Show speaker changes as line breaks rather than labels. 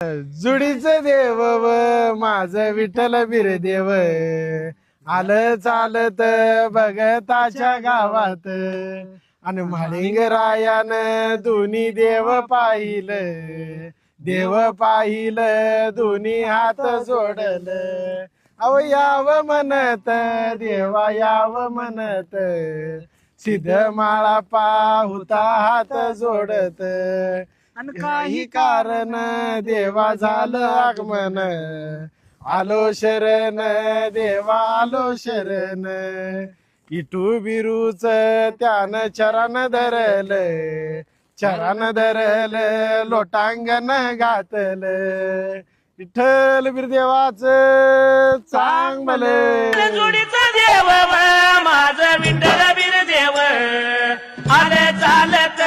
जुडीचं देव व माझं विठ्ठल बिरदेव आलं चालत भगताच्या गावात आणि म्हाळिंगरायानं दोन्ही देव पाहिलं दोन्ही हात जोडलं अव याव म्हणत देवा याव म्हणत सिद्ध माळा पाहुता हात जोडत आणि काही कारण देवा झालं आगमन आलो शरण देवा आलो शरण इटू बिरूच त्यानं चरण धरलं लोटांगण घातलं विठ्ठल बिरदेवाच चांगलं
जोडीचा देव माझं विठ्ठल बिरदेव आले चालत